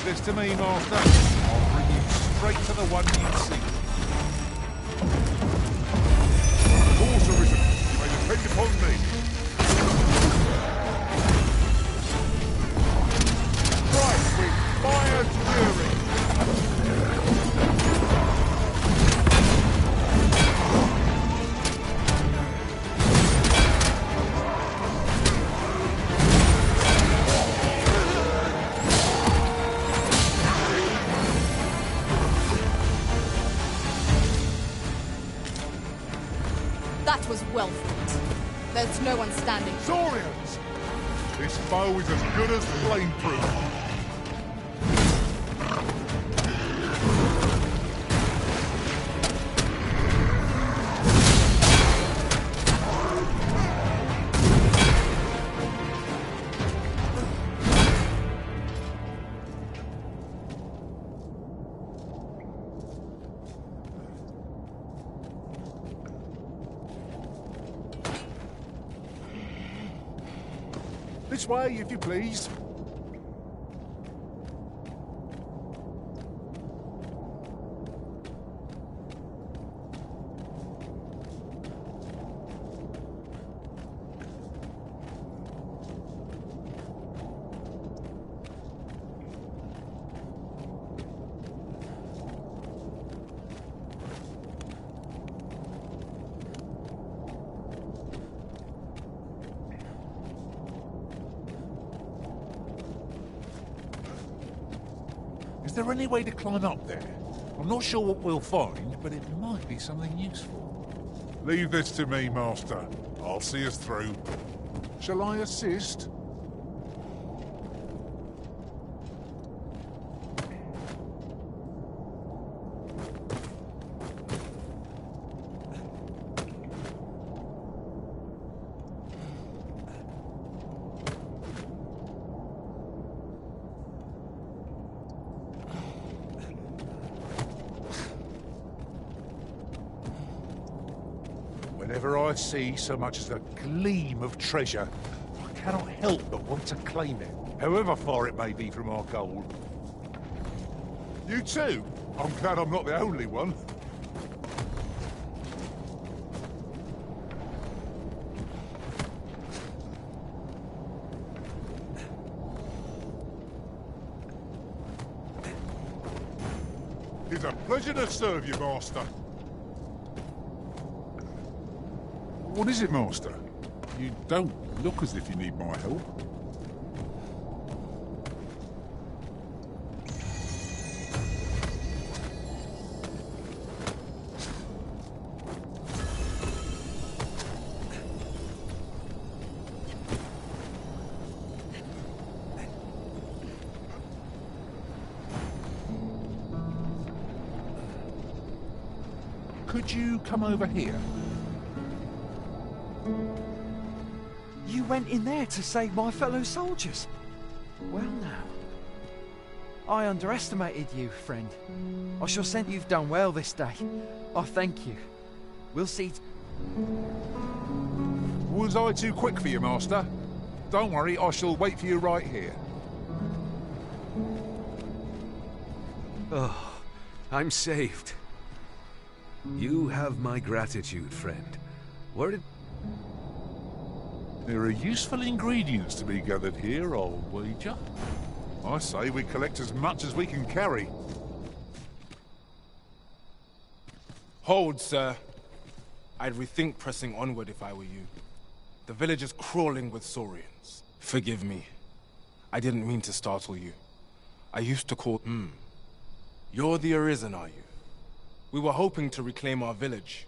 this to me, Master. I'll bring you straight to the one you seek. Of course, Arisen. You may depend upon me. Right, with fire's fury. That was well fought. There's no one standing. Saurians! This bow is as good as flameproof. This way, if you please. Is there any way to climb up there? I'm not sure what we'll find, but it might be something useful. Leave this to me, Master. I'll see us through. Shall I assist? Whenever I see so much as a gleam of treasure, I cannot help but want to claim it, however far it may be from our goal. You too? I'm glad I'm not the only one. It's a pleasure to serve you, Master. What is it, Master? You don't look as if you need my help. Could you come over here? You went in there to save my fellow soldiers. Well now. I underestimated you, friend. I shall sent you've done well this day. I thank you. We'll see. Was I too quick for you, Master? Don't worry, I shall wait for you right here. Oh, I'm saved. You have my gratitude, friend. Where did... There are useful ingredients to be gathered here, I'll wager. I say we collect as much as we can carry. Hold, sir. I'd rethink pressing onward if I were you. The village is crawling with saurians. Forgive me. I didn't mean to startle you. I used to call... You're the Arisen, are you? We were hoping to reclaim our village.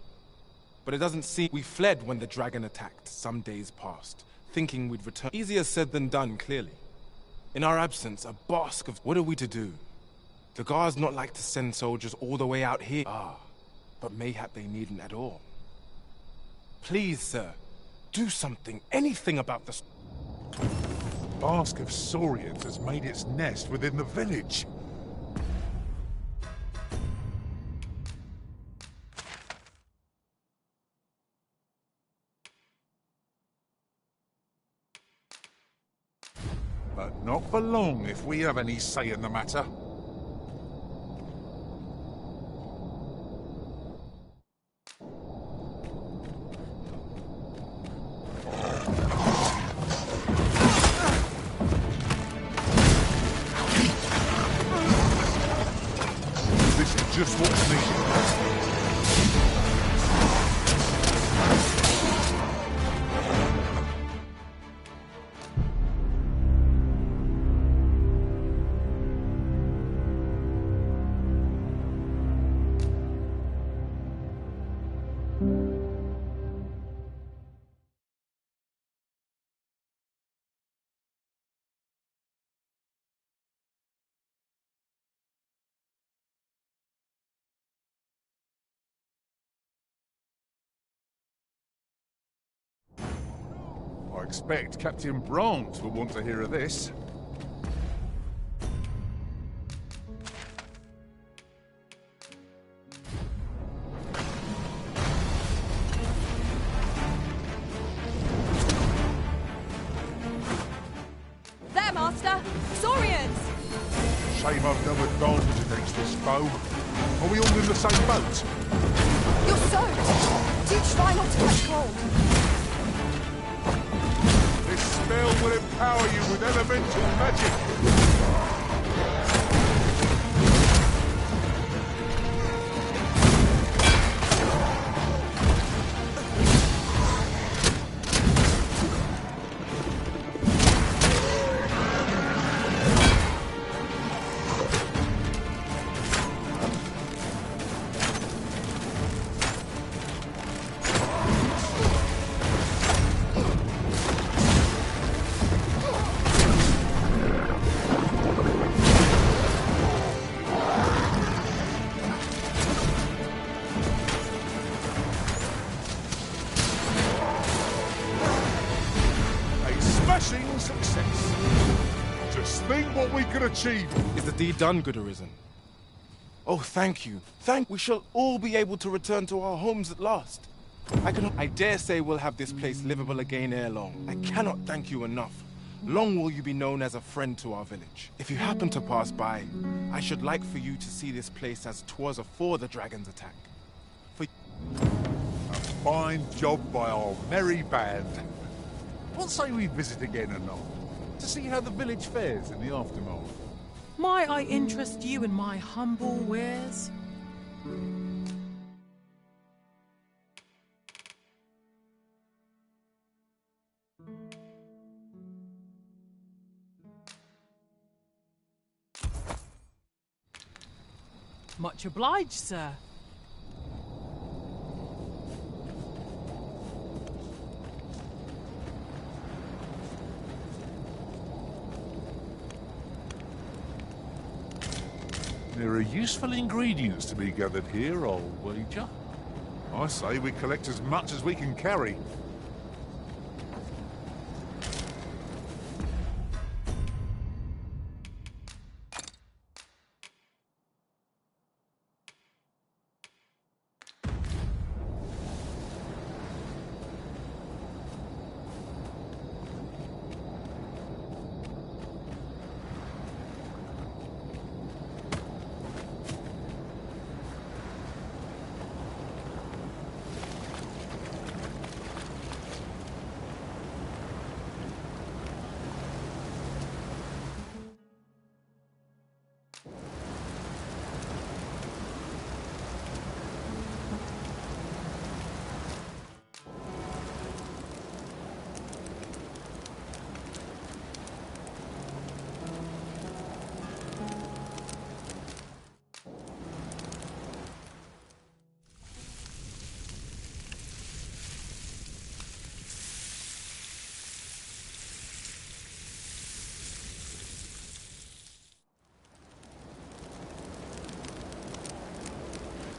But it doesn't seem... We fled when the dragon attacked some days past, thinking we'd return. Easier said than done, clearly. In our absence, a bask of... What are we to do? The guards not like to send soldiers all the way out here. But mayhap they needn't at all. Please, sir, do something, anything about this. Bask of saurians has made its nest within the village. But not for long if we have any say in the matter. This is just what's needed. I expect Captain Brandt will want to hear of this. There, Master! Saurians! Shame I've no advantage against this foe. Are we all in the same boat? You're soaked! Do try not to catch cold. This spell will empower you with elemental magic. Smashing success. Just think what we could achieve. Is the deed done, good Arisen? Oh, thank you. We shall all be able to return to our homes at last. I dare say we'll have this place livable again ere long. I cannot thank you enough. Long will you be known as a friend to our village. If you happen to pass by, I should like for you to see this place as 'twas afore the dragon's attack. A fine job by our merry band. What say we visit again anon, to see how the village fares in the aftermath? Might I interest you in my humble wares? Much obliged, sir. There are useful ingredients to be gathered here, I'll wager. I say we collect as much as we can carry.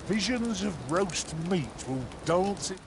Visions of roast meat will dance it.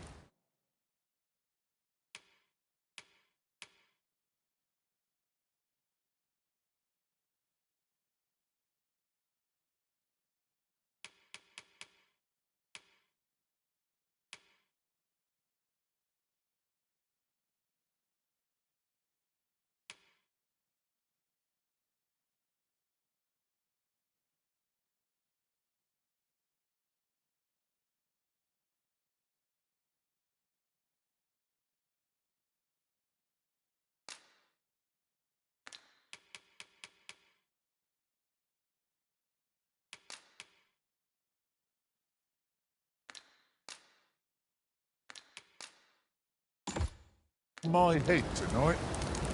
my head tonight.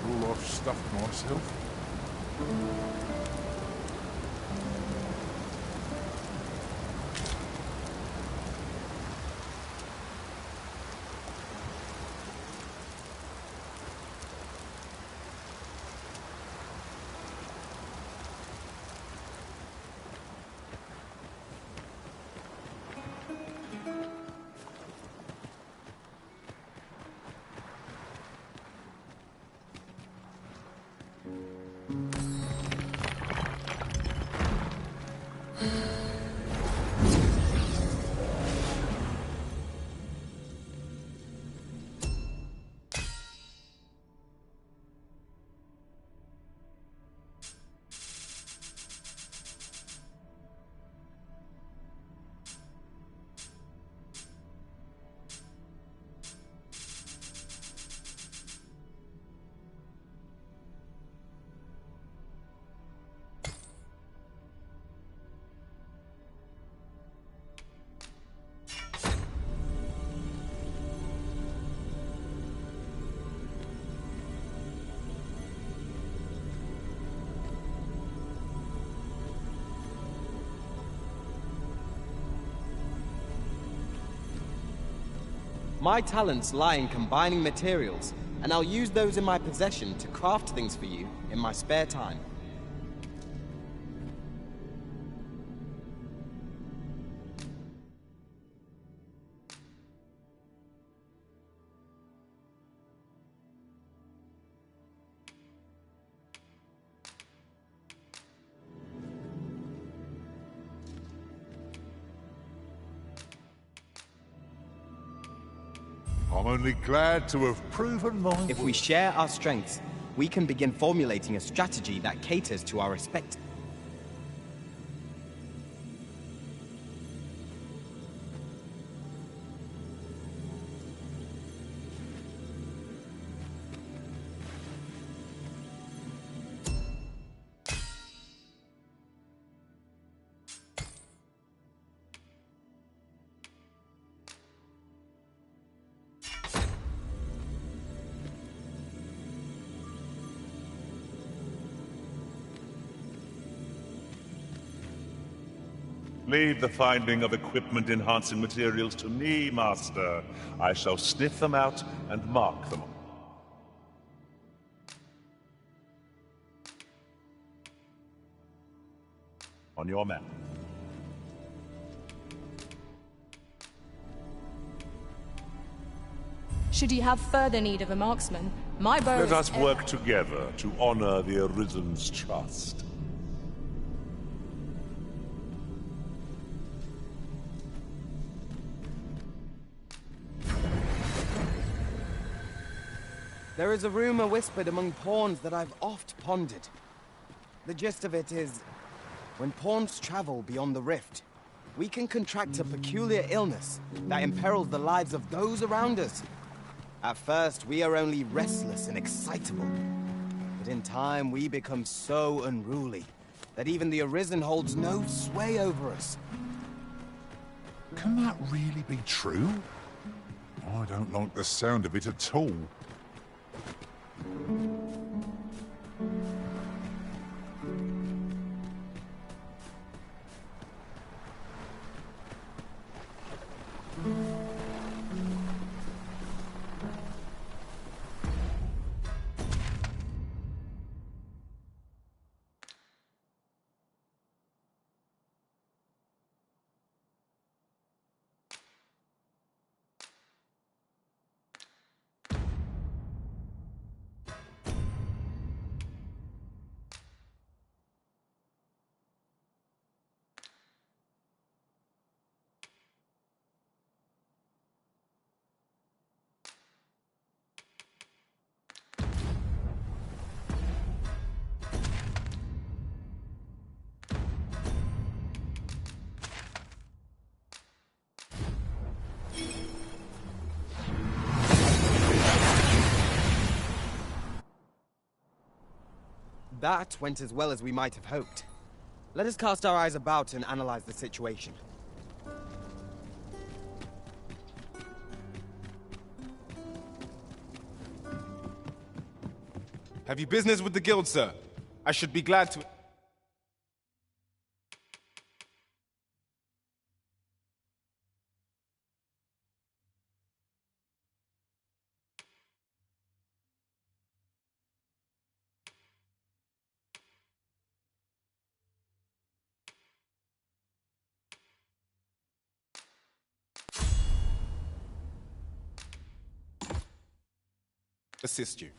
All I've stuffed myself. My talents lie in combining materials, and I'll use those in my possession to craft things for you in my spare time. I'm only glad to have proven my If we share our strengths, we can begin formulating a strategy that caters to our respect. Leave the finding of equipment-enhancing materials to me, Master. I shall sniff them out and mark them. On your map. Should you have further need of a marksman, my bow Let is us work together to honor the Arisen's trust. There is a rumor whispered among pawns that I've oft pondered. The gist of it is, when pawns travel beyond the rift, we can contract a peculiar illness that imperils the lives of those around us. At first, we are only restless and excitable. But in time, we become so unruly that even the Arisen holds no sway over us. Can that really be true? I don't like the sound of it at all. That went as well as we might have hoped. Let us cast our eyes about and analyze the situation. Have you business with the guild, sir? I should be glad to... assist you.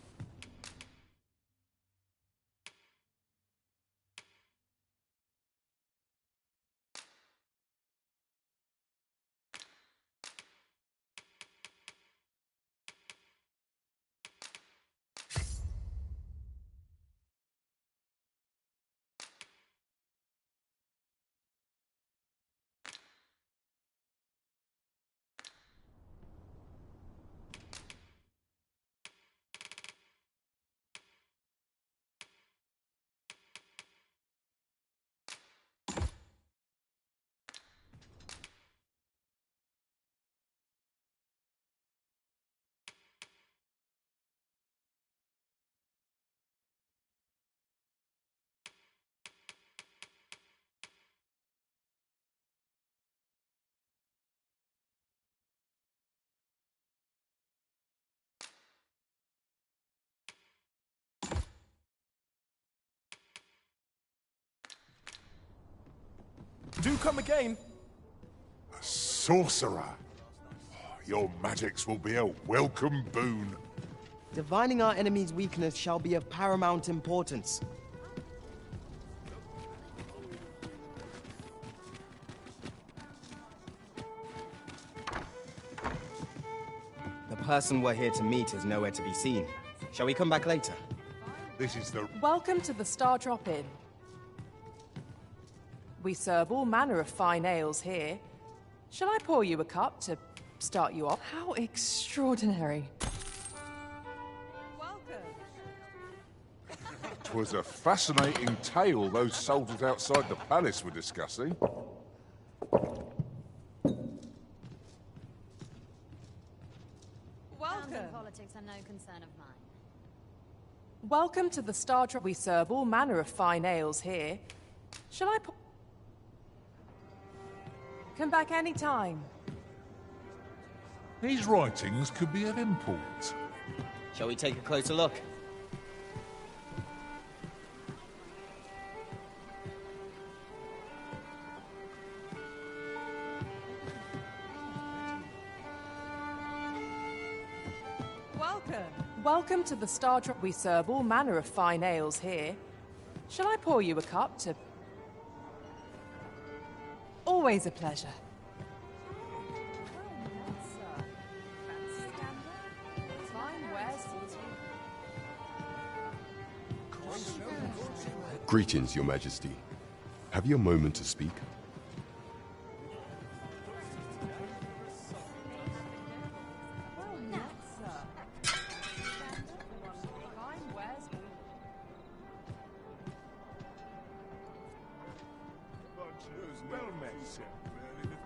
Do come again. A sorcerer. Your magics will be a welcome boon. Divining our enemy's weakness shall be of paramount importance. The person we're here to meet is nowhere to be seen. Shall we come back later? This is the... Welcome to the Star Drop Inn. We serve all manner of fine ales here. Shall I pour you a cup to start you off? How extraordinary. Welcome. 'Twas a fascinating tale those soldiers outside the palace were discussing. Welcome. Politics are no concern of mine. Welcome to the Star Drop. We serve all manner of fine ales here. Shall I pour... Come back any time. These writings could be of import. Shall we take a closer look? Welcome. Welcome to the Star Drop. We serve all manner of fine ales here. Shall I pour you a cup to... Always a pleasure. Greetings, Your Majesty. Have you a moment to speak?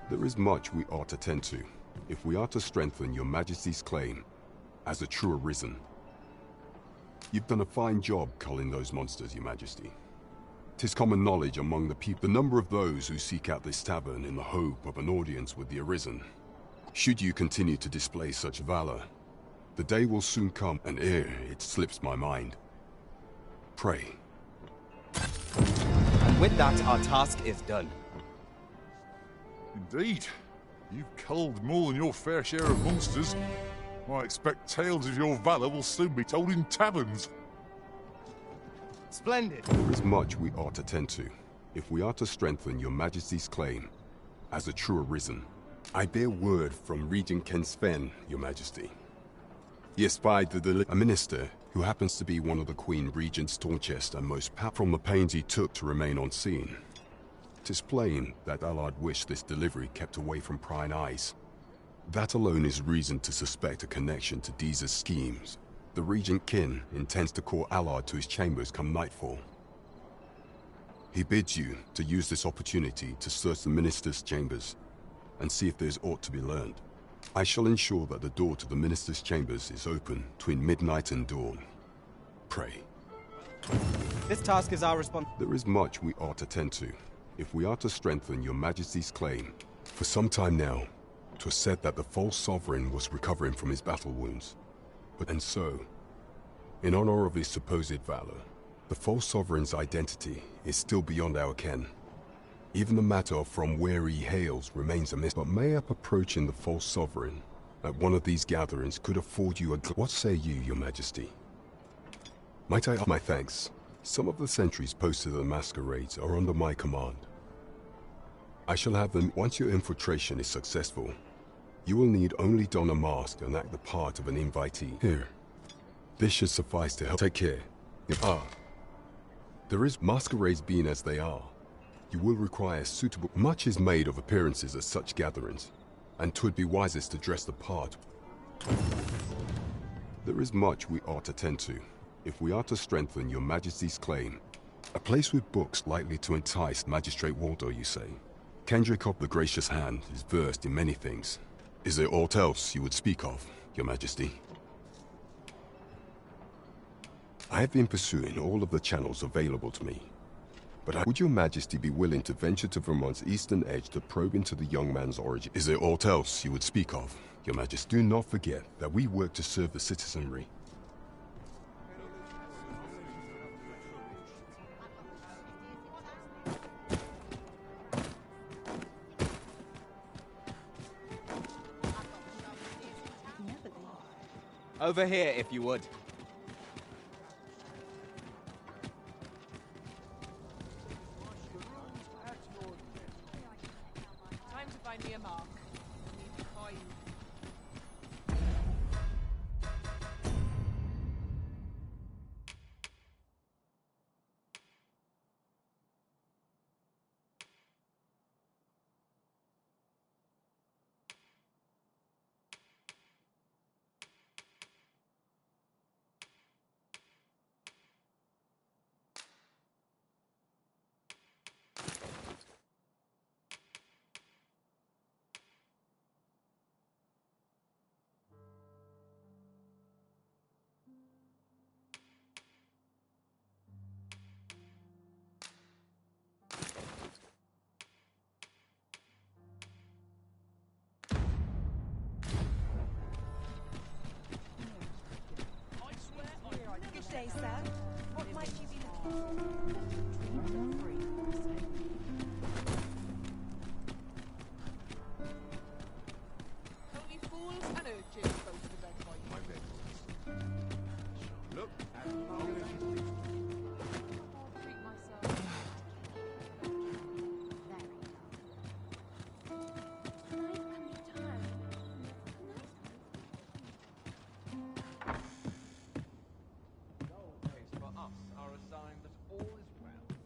There is much we ought to tend to, if we are to strengthen Your Majesty's claim as a true Arisen. You've done a fine job culling those monsters, Your Majesty. 'Tis common knowledge among the people the number of those who seek out this tavern in the hope of an audience with the Arisen. Should you continue to display such valor, the day will soon come, and ere it slips my mind. Pray. And with that, our task is done. Indeed. You've culled more than your fair share of monsters. I expect tales of your valor will soon be told in taverns. Splendid. There is much we ought to tend to, if we are to strengthen Your Majesty's claim as a true Arisen. I bear word from Regent Ken Sven, Your Majesty. He espied a minister who happens to be one of the Queen Regent's staunchest and most powerful from the pains he took to remain on scene. 'Tis plain that Allard wished this delivery kept away from prying eyes. That alone is reason to suspect a connection to Deeza's schemes. The Regent Kin intends to call Allard to his chambers come nightfall. He bids you to use this opportunity to search the minister's chambers and see if there's aught to be learned. I shall ensure that the door to the minister's chambers is open between midnight and dawn. Pray. This task is our responsibility. There is much we ought to tend to, if we are to strengthen your majesty's claim. For some time now, it was said that the false sovereign was recovering from his battle wounds. And so, in honor of his supposed valor, the false sovereign's identity is still beyond our ken. Even the matter of from where he hails remains a mystery. But mayhap approaching the false sovereign at one of these gatherings could afford you a what say you, your majesty? Might I offer my thanks? Some of the sentries posted at the masquerades are under my command. I shall have them once your infiltration is successful. You will need only don a mask and act the part of an invitee. Here. This should suffice to help. Take care. There is masquerades being as they are. You will require suitable. Much is made of appearances at such gatherings, and 'twould be wisest to dress the part. There is much we ought to tend to, if we are to strengthen your majesty's claim. A place with books likely to entice Magistrate Waldo, you say? Kendrick of the Gracious Hand is versed in many things. Is there aught else you would speak of, your majesty? I have been pursuing all of the channels available to me. But would your majesty be willing to venture to Vermont's eastern edge to probe into the young man's origin? Is there aught else you would speak of, your majesty? Do not forget that we work to serve the citizenry. Over here, if you would. Time to find me a mark. Good day, sir. What might you be looking for? Only fools and urchins go to the bed fight. Look at Treat myself. For us are a sign that all is well.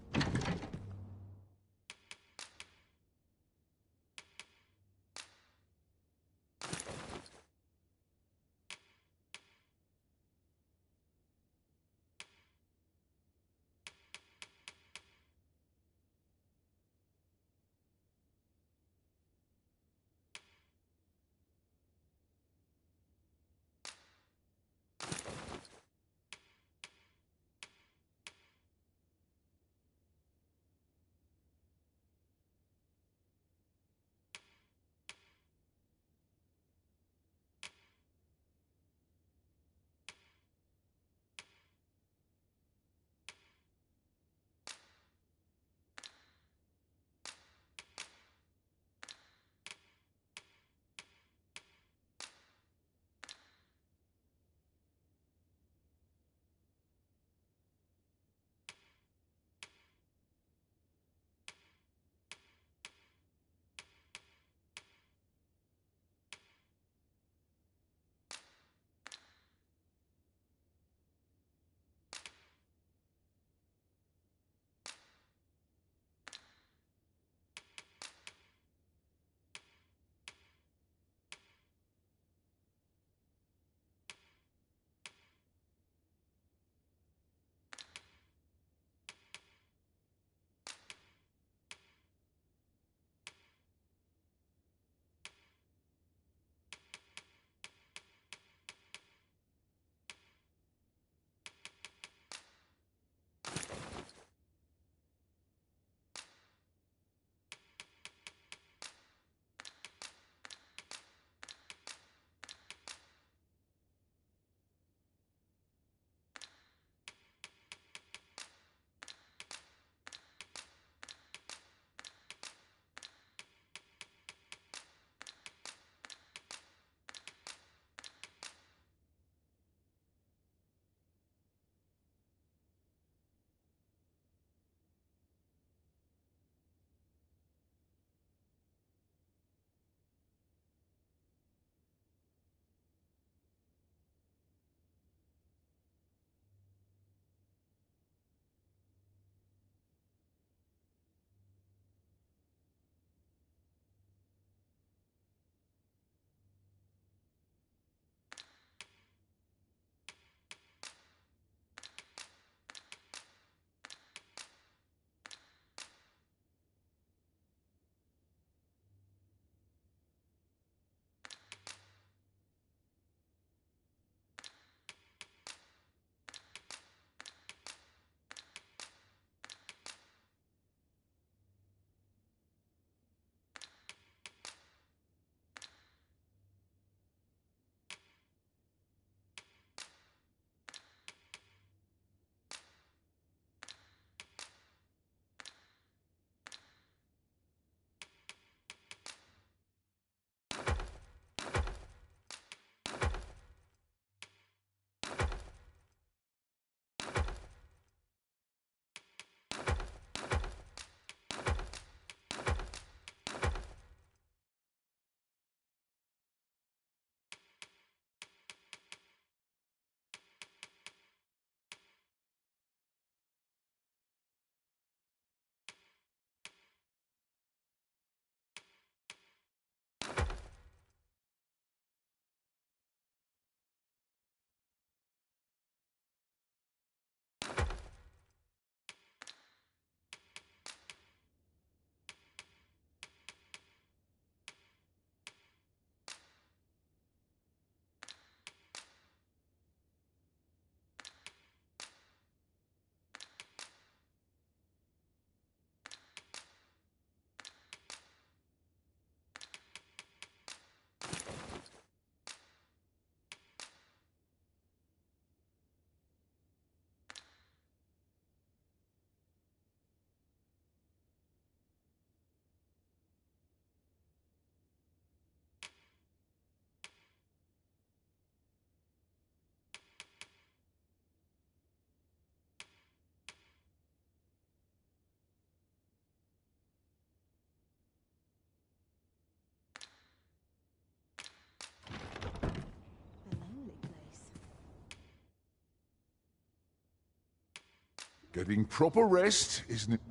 Getting proper rest, isn't it?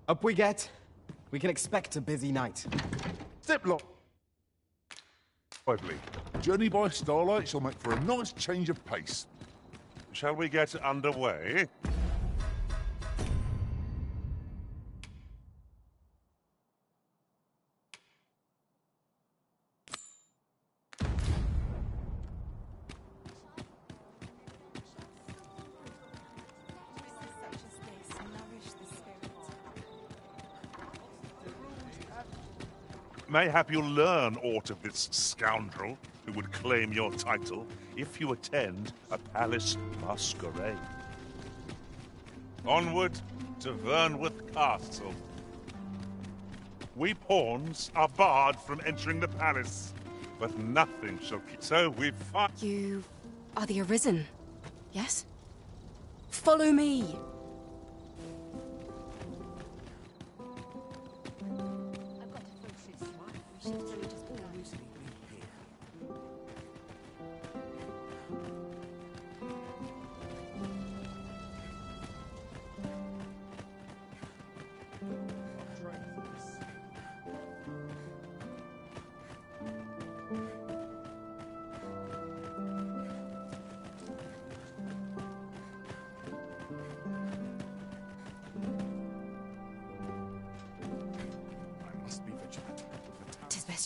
Up we get. We can expect a busy night. Step lock. Lively. Journey by starlight shall make for a nice change of pace. Shall we get underway? Mayhap you'll learn aught of this scoundrel who would claim your title if you attend a palace masquerade. Onward to Vernworth Castle. We pawns are barred from entering the palace, but nothing shall keep. So we fight. You are the Arisen, yes? Follow me!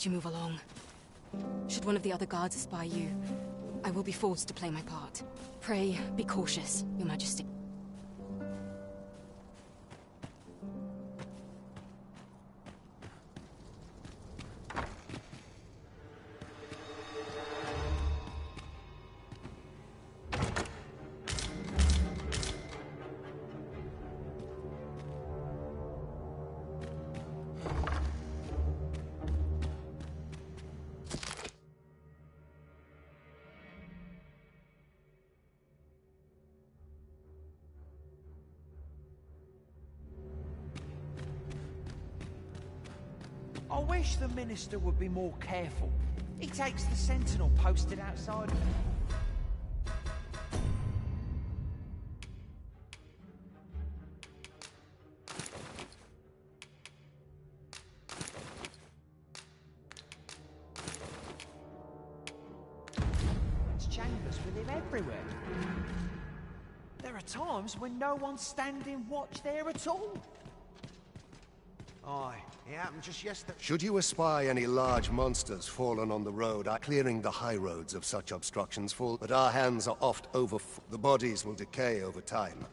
You move along. Should one of the other guards spy you, I will be forced to play my part. Pray, be cautious, Your Majesty. I wish the Minister would be more careful. He takes the sentinel posted outside. There's chambers with him everywhere. There are times when no one's standing watch there at all. Aye, it happened just yesterday. Should you espy any large monsters fallen on the road, clearing the high roads of such obstructions full, but our hands are oft over. The bodies will decay over time.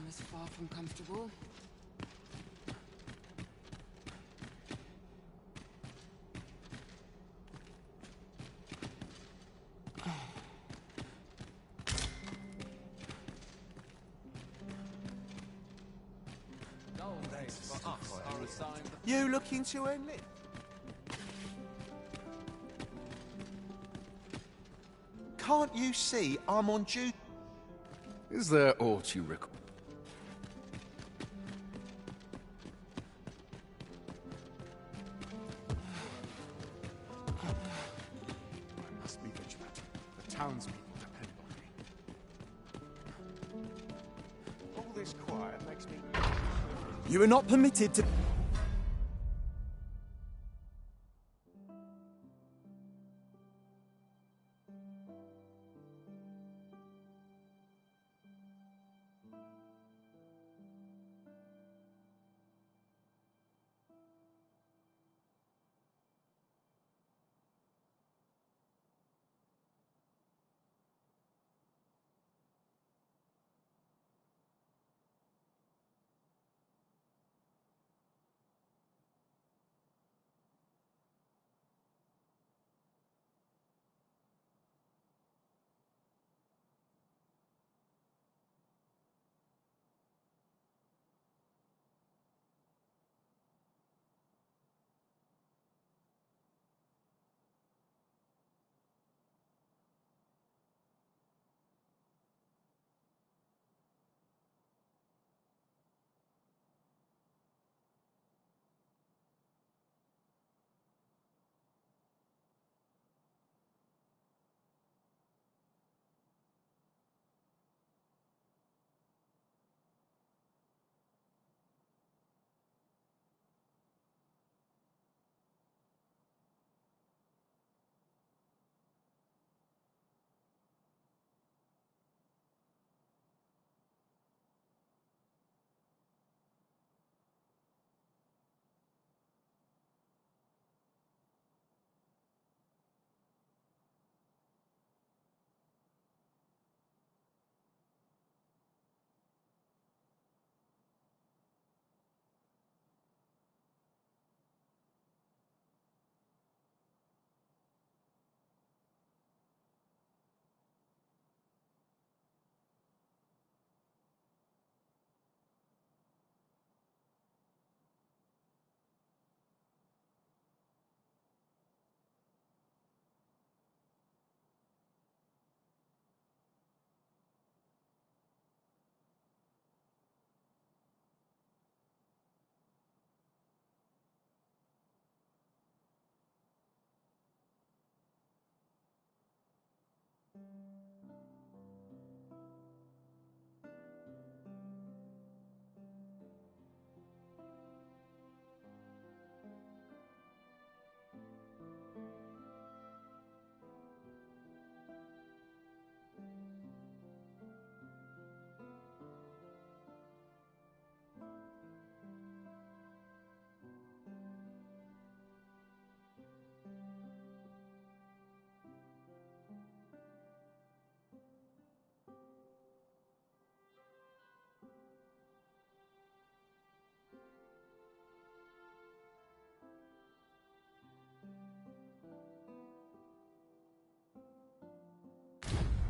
Is far from comfortable. You looking to enlist? Can't you see I'm on duty? Is there aught you require? I must be vigilant. The townspeople this quiet makes me... You are not permitted to...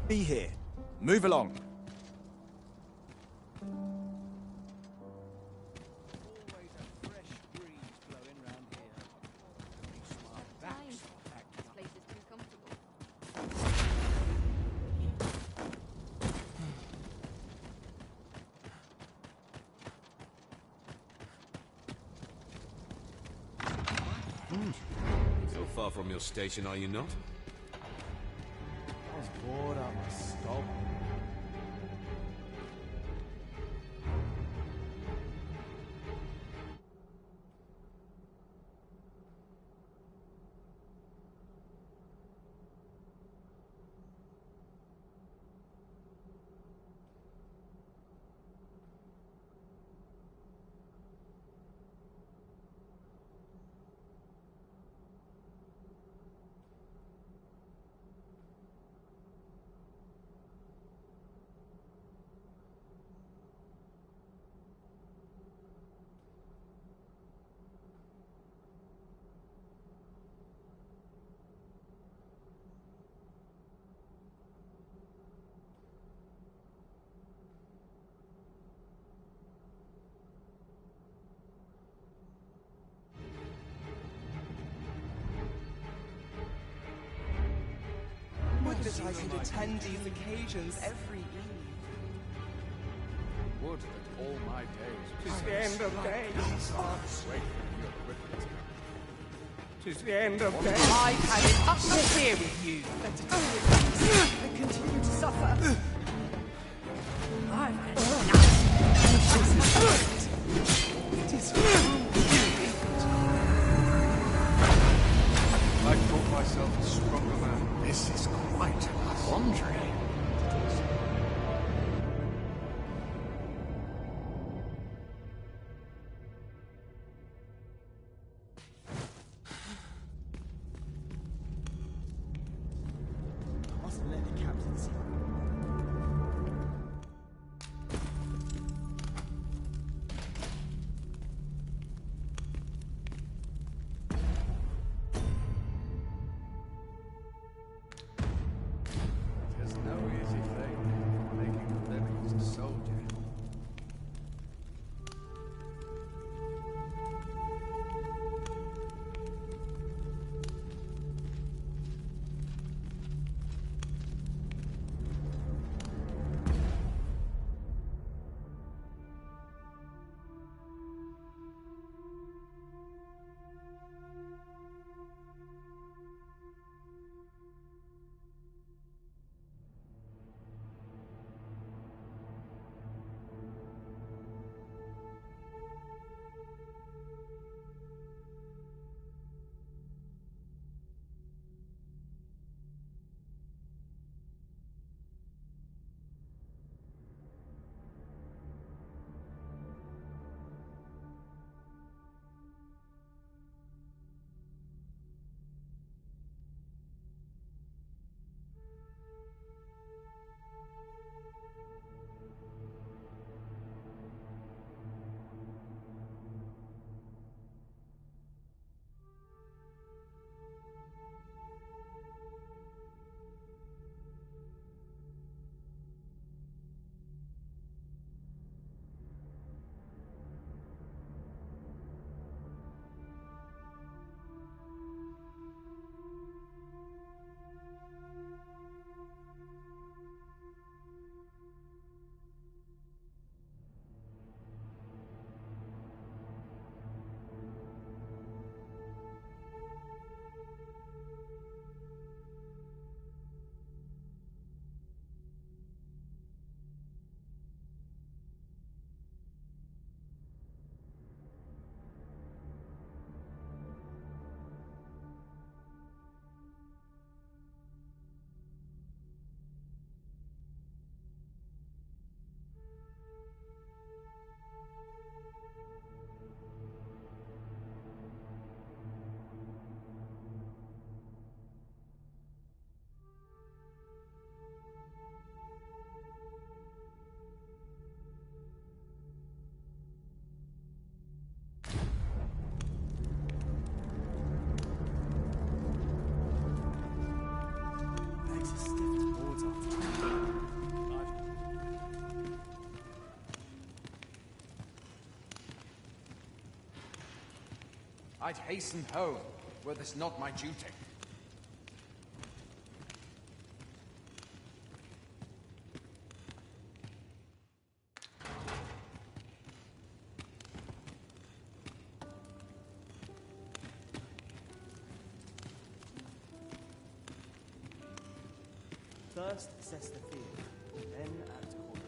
Be here. Move along. So far from your station, are you not? I was bored out my stop. Would that I could attend these occasions every eve. Would that all my days... 'Tis the end of days. Tis the end of days. I've had it up to here with you. Let it I continue to suffer. I've had enough. I'd hasten home, were this not my duty. First assess the field, then act accordingly.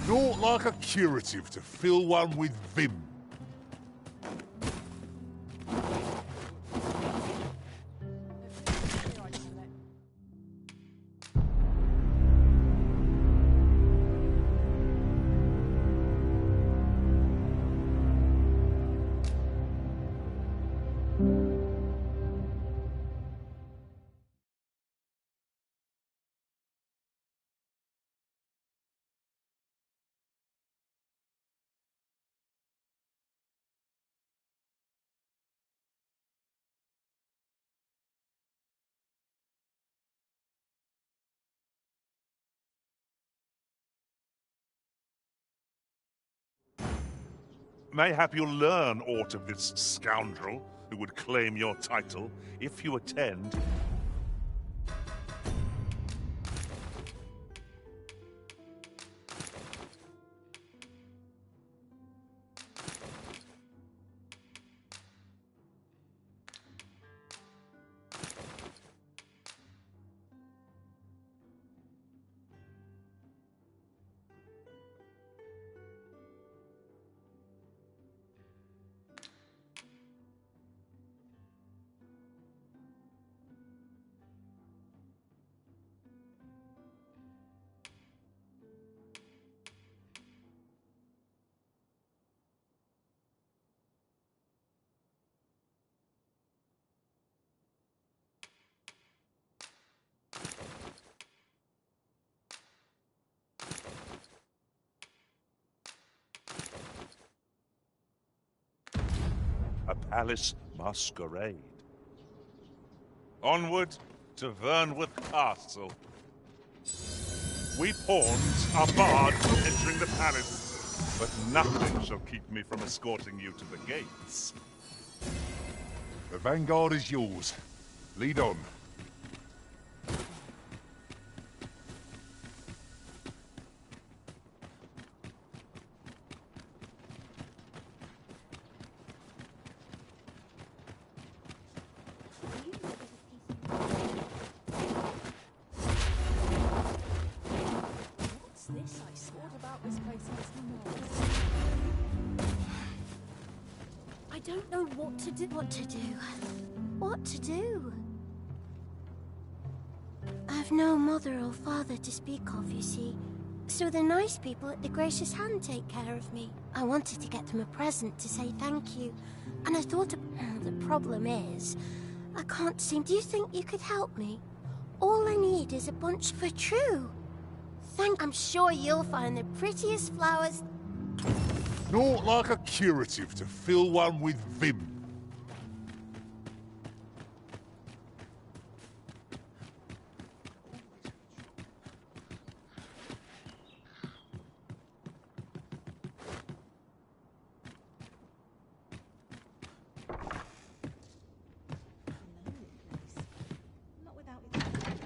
Naught like a curative to fill one with vim. Mayhap you'll learn aught of this scoundrel who would claim your title if you attend. A palace masquerade. Onward to Vernworth Castle. We pawns are barred from entering the palace, but nothing shall keep me from escorting you to the gates. The vanguard is yours. Lead on. What's this? I swore about this place has I don't know what to do. What to do? I've no mother or father to speak of, you see. So the nice people at the Gracious Hand take care of me. I wanted to get them a present to say thank you. And I thought, the problem is, I can't seem... Do you think you could help me? All I need is a bunch for true. I'm sure you'll find the prettiest flowers... Naught like a curative to fill one with vim. Not without its flaws.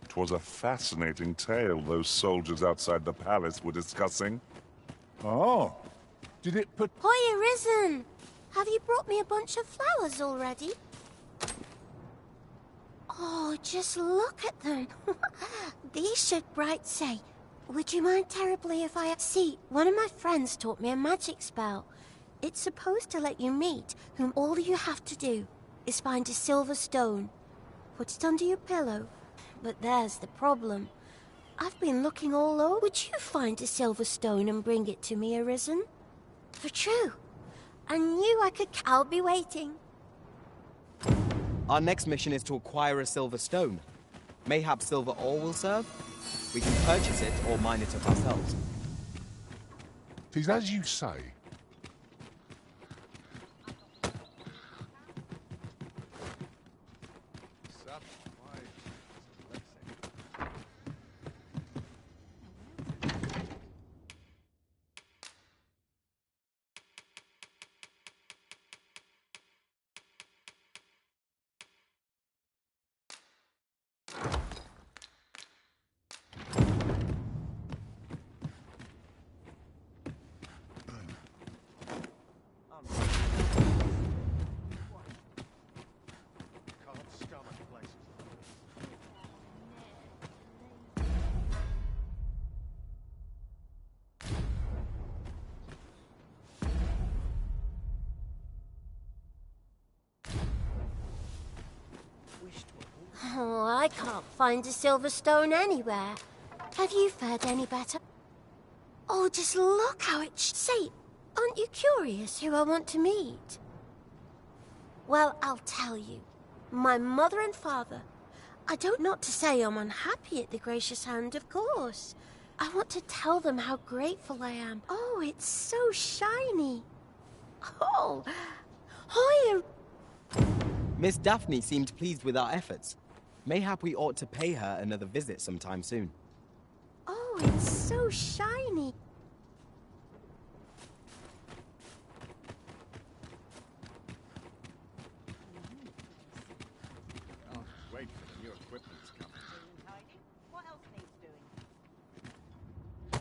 'Twas a fascinating tale those soldiers outside the palace were discussing. Oh, did it put... Hoya Risen! Have you brought me a bunch of flowers already? Oh, just look at them. These should bright say, would you mind terribly if I... See, one of my friends taught me a magic spell. It's supposed to let you meet whom all you have to do is find a silver stone. Put it under your pillow. But there's the problem. I've been looking all over. Would you find a silver stone and bring it to me, Arisen? For true. I knew I could... I'll be waiting. Our next mission is to acquire a silver stone. Mayhap silver ore will serve? We can purchase it or mine it up ourselves. 'Tis as you say. Oh, I can't find a silver stone anywhere. Have you fared any better? Oh, just look how it... Say, aren't you curious who I want to meet? Well, I'll tell you. My mother and father. I don't not to say I'm unhappy at the gracious hand, of course. I want to tell them how grateful I am. Oh, it's so shiny. Oh, Hoya... Miss Daphne seemed pleased with our efforts. Mayhap we ought to pay her another visit sometime soon. Oh, it's so shiny. Oh, wait for the new equipment to come. What else needs doing? I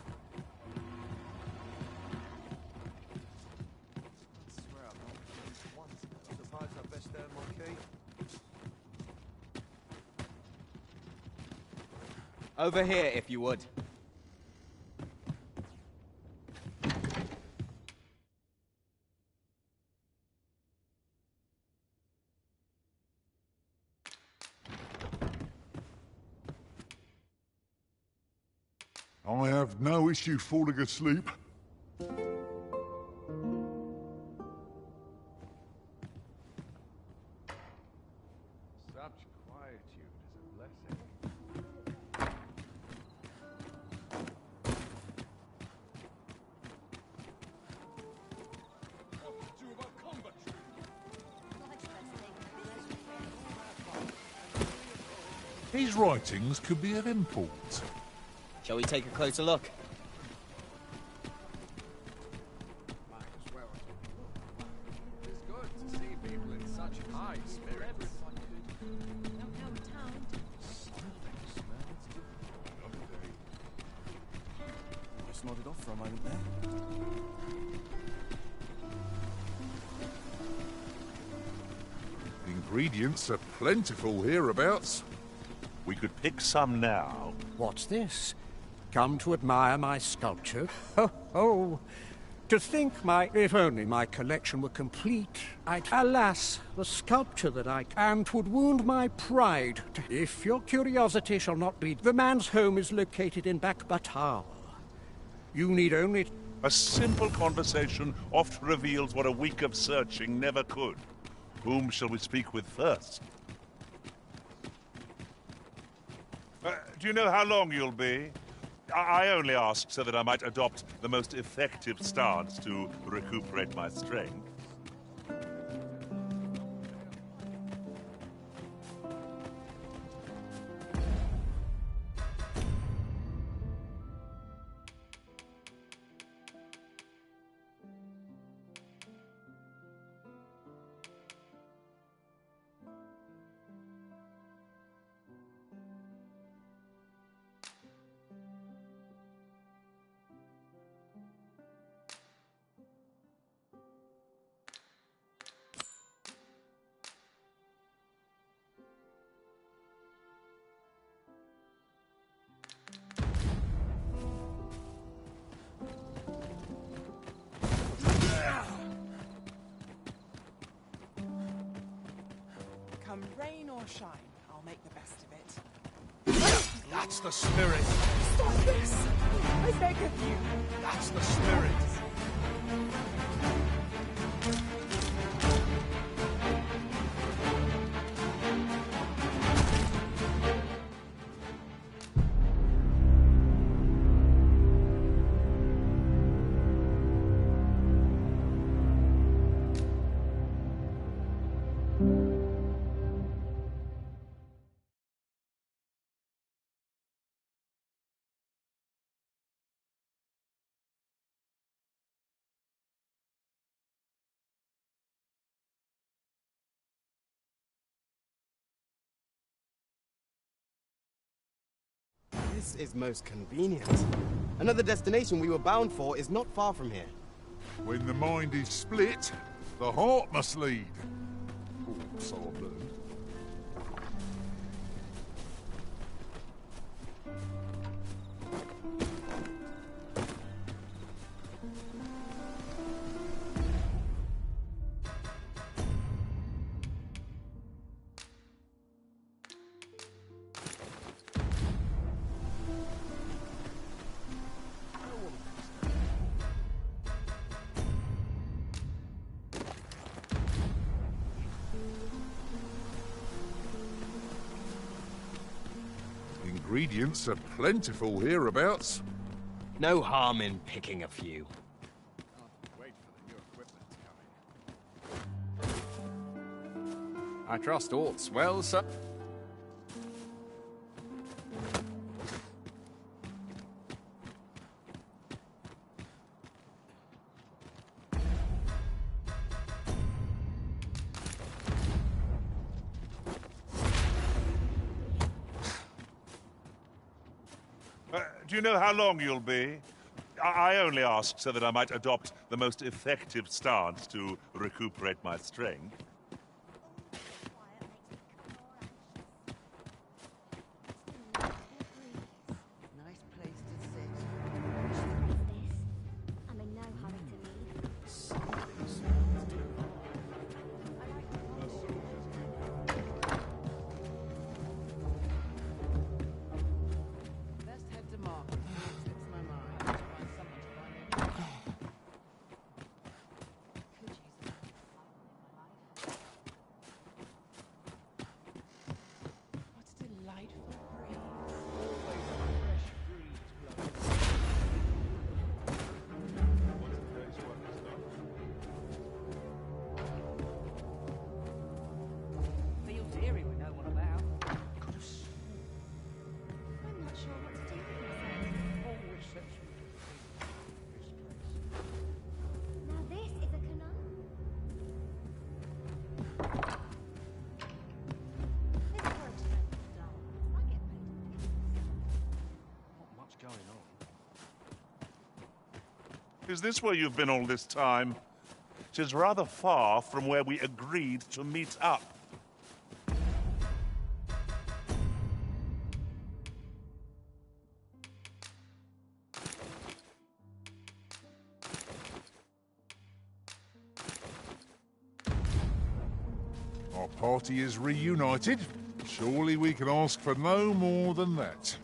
swear I've not finished once. I suppose I best earn my keep. Over here, if you would. I have no issue falling asleep. Such quietude is a blessing. His writings could be of import. Shall we take a closer look? Might as well. It's good to see people in such high spirits. Just nodded off for a moment there. The ingredients are plentiful hereabouts. We could pick some now. What's this? Come to admire my sculpture? Oh, oh. To think if only my collection were complete, alas, the sculpture that and 'twould wound my pride. If your curiosity shall not be, the man's home is located in Bakbatal. You need only... A simple conversation oft reveals what a week of searching never could. Whom shall we speak with first? Do you know how long you'll be? I only ask so that I might adopt the most effective stance to recuperate my strength. Rain or shine, I'll make the best of it. That's the spirit. Stop this! I beg of you! That's the spirit. This is most convenient. Another destination we were bound for is not far from here. When the mind is split, the heart must lead. Oh, so I've learned. Ingredients are plentiful hereabouts. No harm in picking a few. Wait for the new equipment coming. I trust all's well, sir. Do you know how long you'll be? I only ask so that I might adopt the most effective stance to recuperate my strength. Nice place to sit. I'm in no hurry to leave. Best head to market. Slips my mind. Find someone to find it. Could use a little fun in my life. What a delightful breeze. Always a fresh breeze blowing. Feels eerie with no one about. Could have sworn. I'm not sure what to do with myself. Always sets me to this place. Now this is a conundrum. This works dreadful dull. I get paid. Not much going on. Is this where you've been all this time? 'Tis rather far from where we agreed to meet up. Our party is reunited. Surely we can ask for no more than that.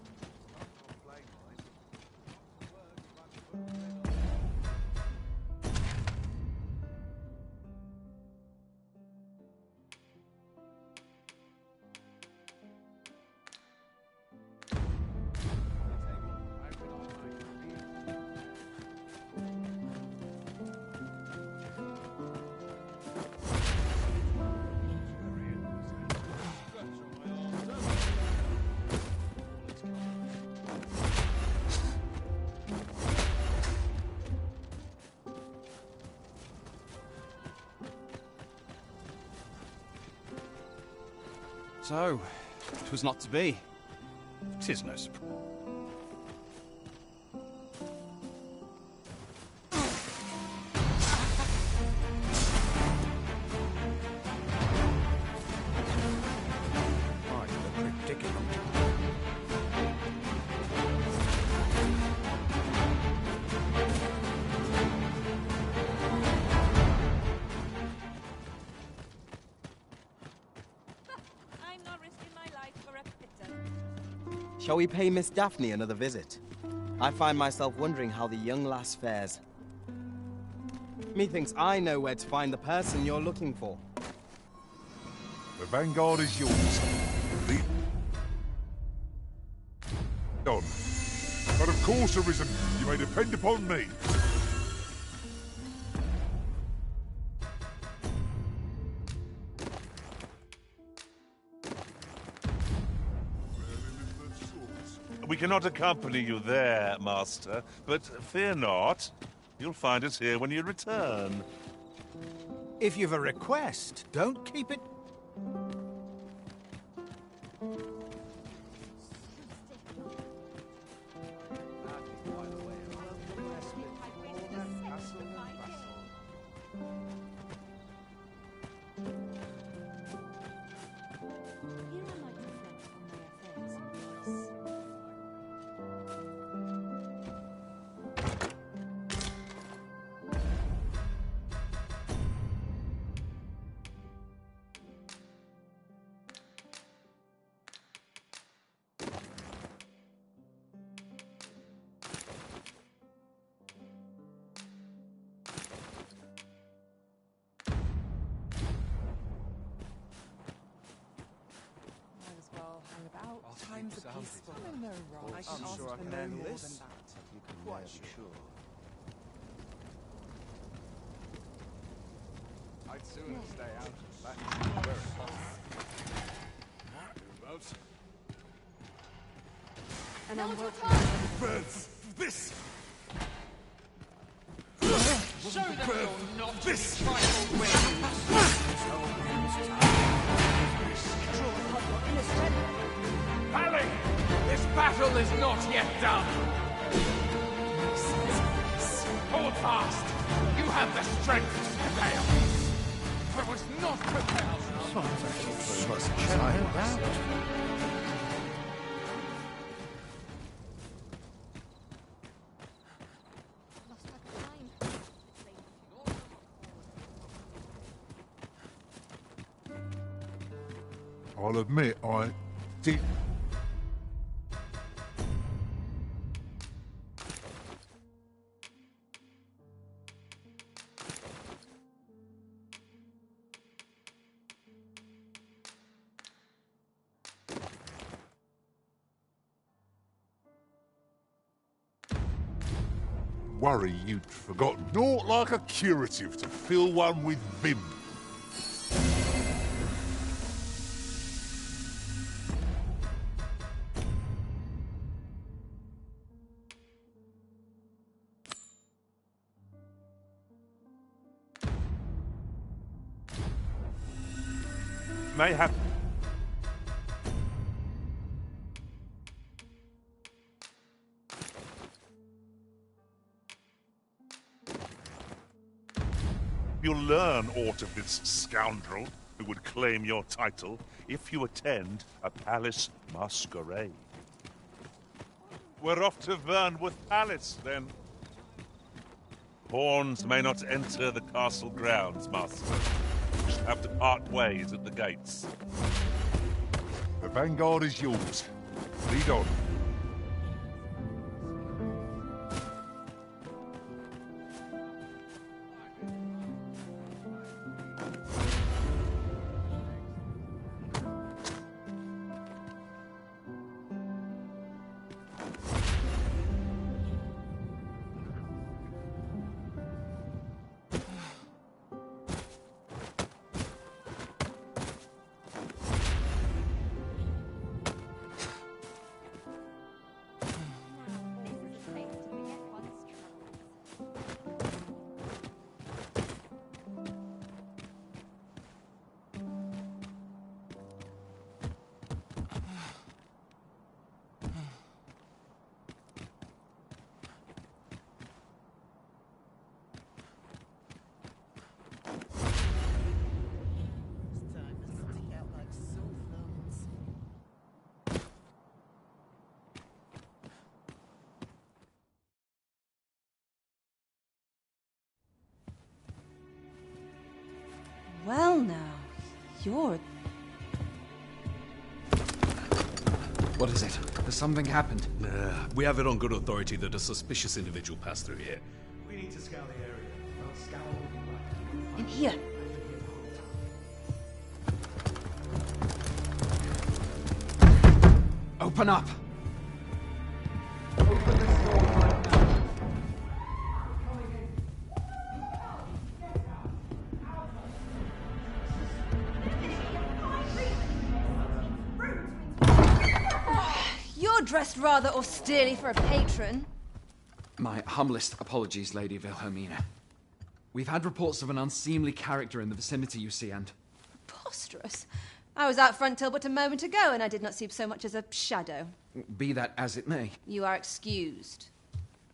So, 'twas not to be. 'Tis no surprise. Quite the predicament. Shall we pay Miss Daphne another visit? I find myself wondering how the young lass fares. Methinks I know where to find the person you're looking for. The vanguard is yours. Lead on. But of course, Arisen, you may depend upon me. We cannot accompany you there, Master, but fear not. You'll find us here when you return. If you've a request, don't keep it... Times are peaceful. I'm no wrong. I can ask for no more than that. Quite sure. I'd sooner stay out of that. Very hot. Votes. And I'm This! Show them you're not this trifled with. Pally! This battle is not yet done! Hold fast! You have the strength to prevail! I was not prepared! Must child out. I'll admit, I did... worry you'd forgotten. Naught like a curative to fill one with vim. Mayhap. You'll learn aught of this scoundrel who would claim your title if you attend a palace masquerade. We're off to Vernworth Palace, then. Pawns may not enter the castle grounds, Master. We shall have to part ways at the gates. The vanguard is yours. Lead on. Well now, you're... What is it? Has something happened? We have it on good authority that a suspicious individual passed through here. We need to scour the area. I'll scour all the In here. Open up! You're dressed rather austerely for a patron. My humblest apologies, Lady Wilhelmina. We've had reports of an unseemly character in the vicinity, you see, and... Preposterous. I was out front till but a moment ago, and I did not see so much as a shadow. Be that as it may. You are excused.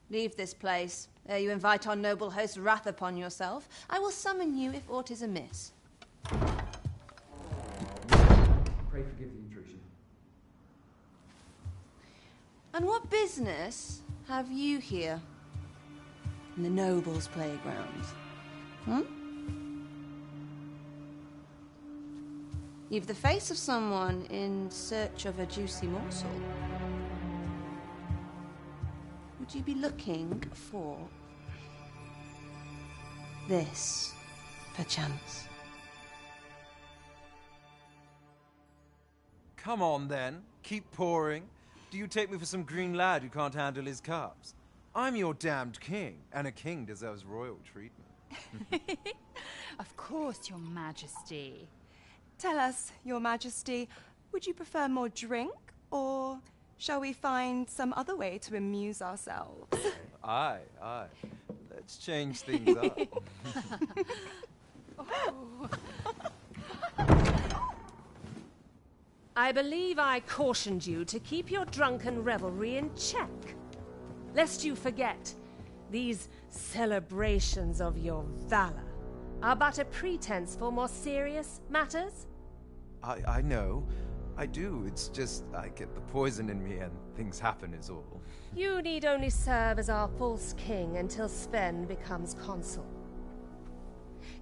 Leave this place, ere you invite our noble host wrath upon yourself. I will summon you if aught is amiss. Pray forgive the intrusion. And what business have you here? In the nobles' playgrounds? Hmm? You've the face of someone in search of a juicy morsel. Would you be looking for this, perchance? Come on, then. Keep pouring. Do you take me for some green lad who can't handle his cups? I'm your damned king, and a king deserves royal treatment. Of course, Your Majesty. Tell us, Your Majesty, would you prefer more drink, or shall we find some other way to amuse ourselves? Aye. Let's change things up. I believe I cautioned you to keep your drunken revelry in check. Lest you forget, these celebrations of your valor are but a pretense for more serious matters. I know. I do. It's just I get the poison in me and things happen is all. You need only serve as our false king until Sven becomes consul.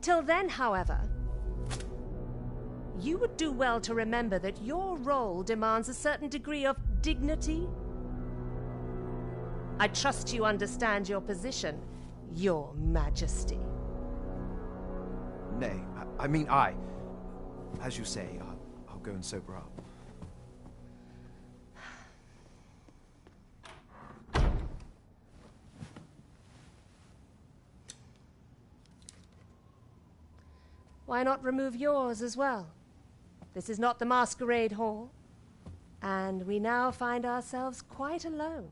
Till then, however, you would do well to remember that your role demands a certain degree of dignity. I trust you understand your position, Your Majesty. Nay, I mean, as you say, I'll go and sober up. Why not remove yours as well? This is not the masquerade hall, and we now find ourselves quite alone.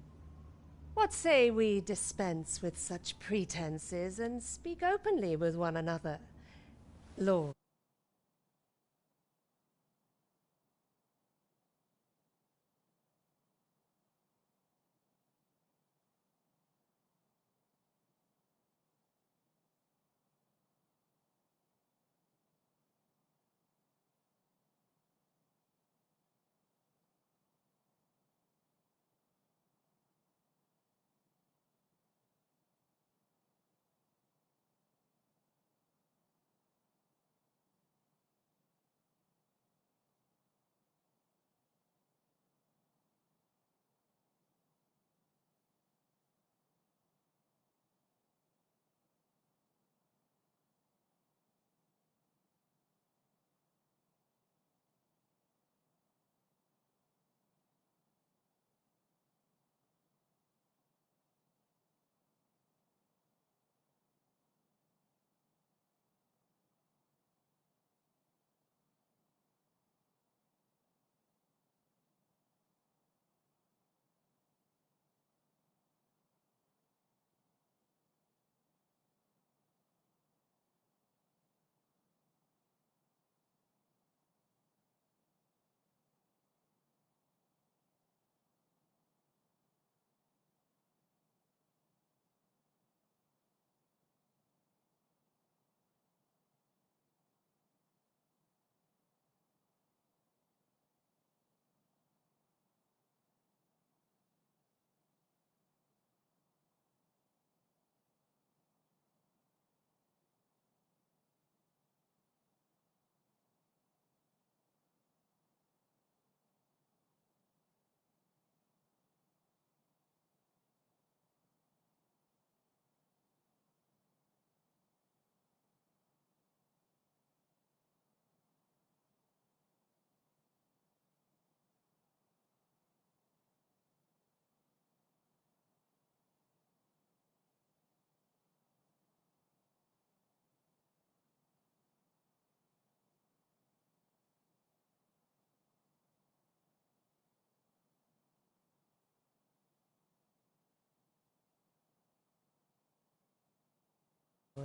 What say we dispense with such pretenses and speak openly with one another, Lord?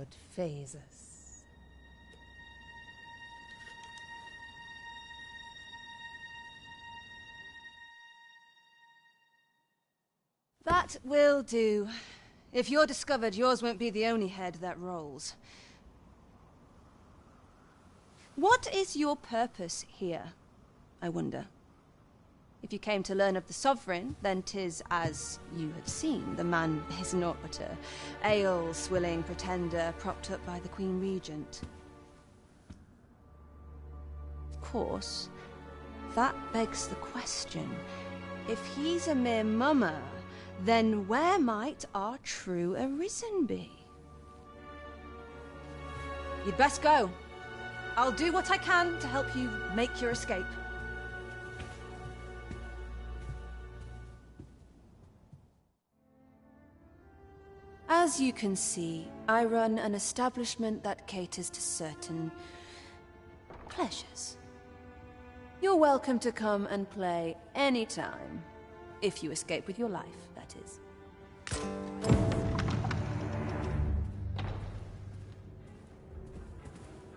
should phase us. That will do. If you're discovered, yours won't be the only head that rolls. What is your purpose here, I wonder? If you came to learn of the Sovereign, then 'tis as you have seen. The man is naught but a ale-swilling pretender propped up by the Queen Regent. Of course, that begs the question. If he's a mere mummer, then where might our true Arisen be? You'd best go. I'll do what I can to help you make your escape. As you can see, I run an establishment that caters to certain pleasures. You're welcome to come and play anytime, if you escape with your life, that is.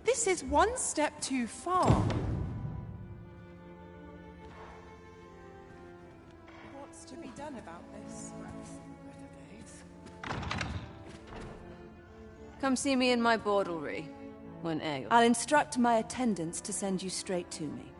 This is one step too far. What's to be done about this? Come see me in my bordlery, when ale. I'll instruct my attendants to send you straight to me.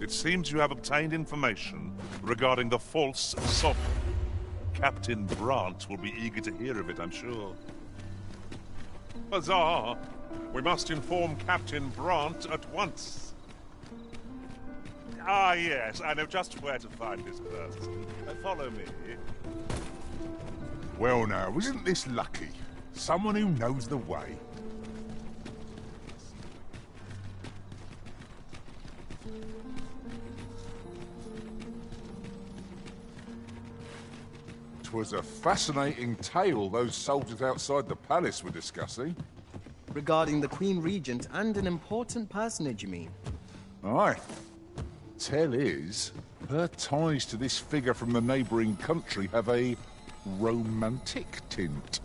It seems you have obtained information regarding the false sovereign. Captain Brant will be eager to hear of it, I'm sure. Huzzah! We must inform Captain Brant at once. Ah, yes, I know just where to find this person. Follow me. Well now, isn't this lucky? Someone who knows the way. 'Twas a fascinating tale those soldiers outside the palace were discussing. Regarding the Queen Regent and an important personage, you mean? Aye. Tell is, her ties to this figure from the neighbouring country have a romantic tint.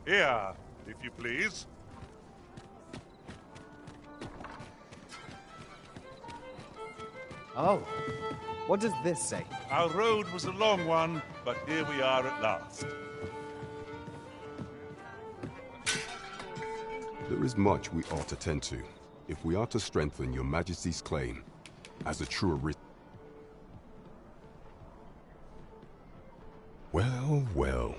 Here, if you please. Oh, what does this say? Our road was a long one, but here we are at last. There is much we ought to tend to, if we are to strengthen your Majesty's claim as a true Arisen. Well, well.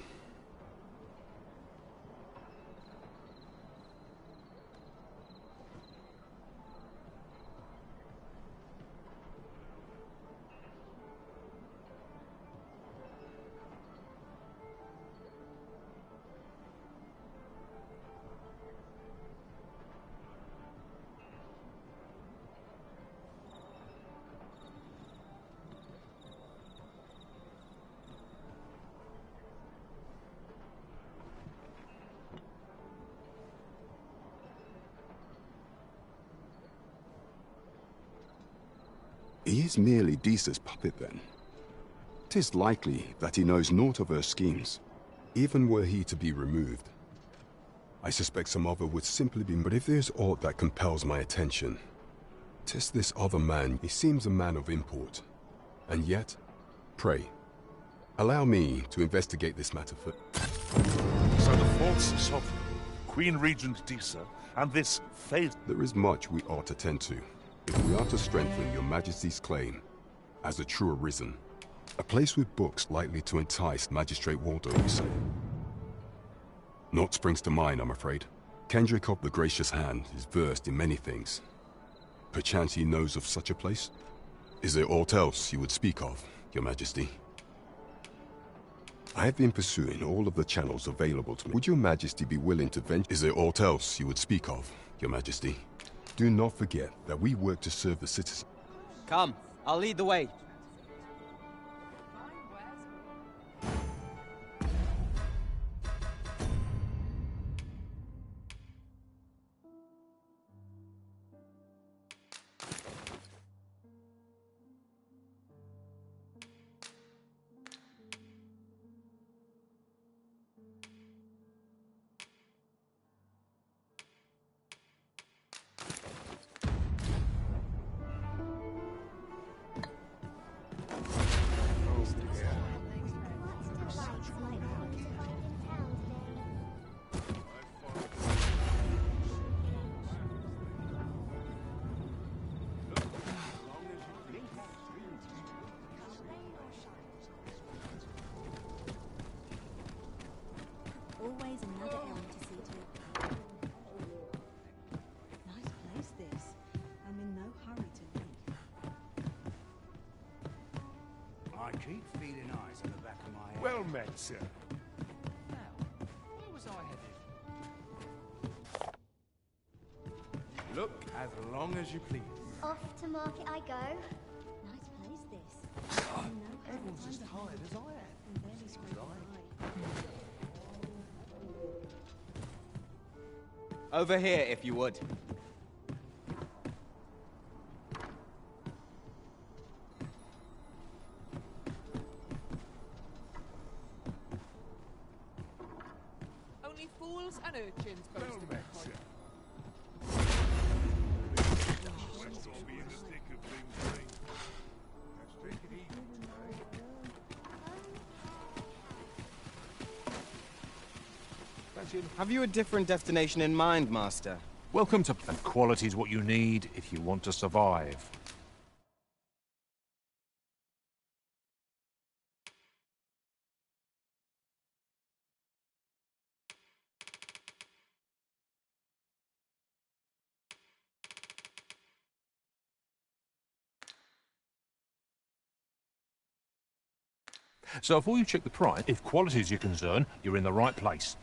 He is merely Disa's puppet, then. 'Tis likely that he knows naught of her schemes, even were he to be removed. I suspect some other would simply be... But if there's aught that compels my attention, 'tis this other man. He seems a man of import. And yet, pray, allow me to investigate this matter for... So the false sovereign, Queen Regent Disa, and this faith... There is much we ought to tend to, if we are to strengthen your Majesty's claim as a true Arisen. A place with books likely to entice Magistrate Waldo, you say? Naught springs to mind, I'm afraid. Kendrick of the Gracious Hand is versed in many things. Perchance he knows of such a place? Is there aught else you would speak of, Your Majesty? I have been pursuing all of the channels available to me. Would Your Majesty be willing to venture? Is there aught else you would speak of, Your Majesty? Do not forget that we work to serve the citizens. Come, I'll lead the way. Always another errand to see to. Nice place this. I'm in no hurry to leave. I keep feeling eyes on the back of my head. Well met, sir. Now, where was I headed? Look as long as you please. Off to market I go. Nice place this. Everyone's as tired as I am. Over here, if you would. Only fools and urchins boast Well of met, it. sir. Have you a different destination in mind, Master? Welcome to... And quality's what you need if you want to survive. So before you check the price, if quality's your concern, you're in the right place.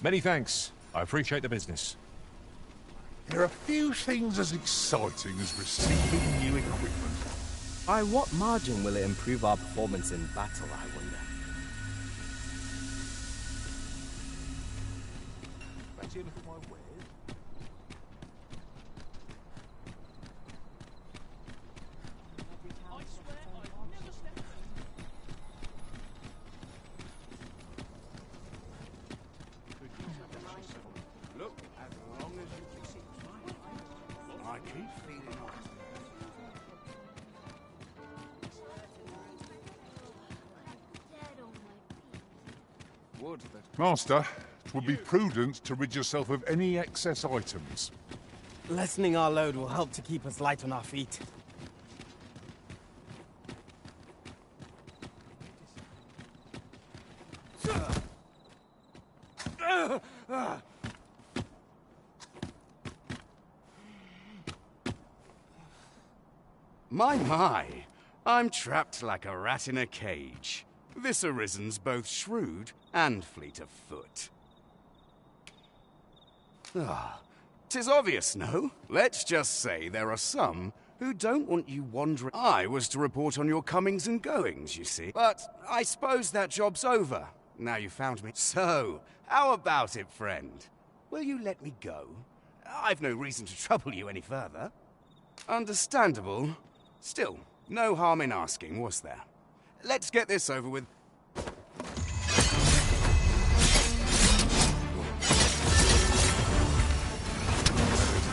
Many thanks. I appreciate the business. There are few things as exciting as receiving new equipment. By what margin will it improve our performance in battle, I wonder? Fancy a look at my wares? wood that... Master, it would be prudent to rid yourself of any excess items. Lessening our load will help to keep us light on our feet. My, I'm trapped like a rat in a cage. This Arisen's both shrewd and fleet of foot. Ah, 'tis obvious, no? Let's just say there are some who don't want you wandering. I was to report on your comings and goings, you see. But I suppose that job's over, now you found me. So, how about it, friend? Will you let me go? I've no reason to trouble you any further. Understandable. Still, no harm in asking, was there? Let's get this over with.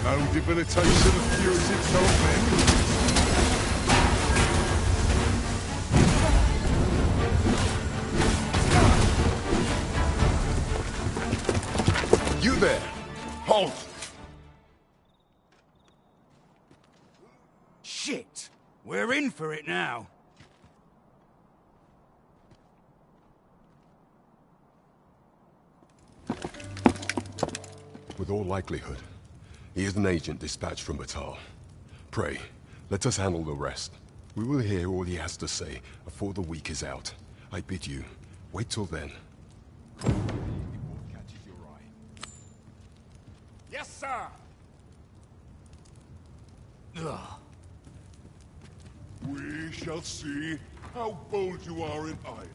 No debilitation of furitive men. You there! Halt! Shit! We're in for it now. With all likelihood, he is an agent dispatched from Batal. Pray, let us handle the rest. We will hear all he has to say before the week is out. I bid you, wait till then. Yes, sir! Ugh. We shall see how bold you are in eyes.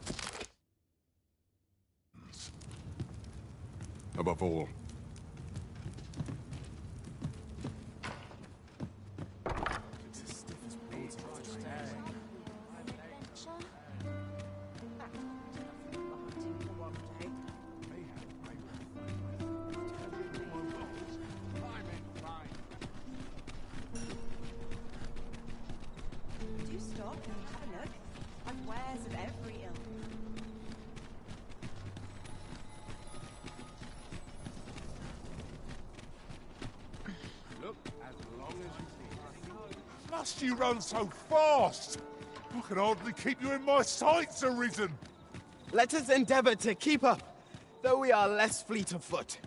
Above all, Do stop and have a look. I've wares of every ilk. Look, as long as you must you run so fast? I can hardly keep you in my sights, Arisen. Let us endeavor to keep up, though we are less fleet of foot.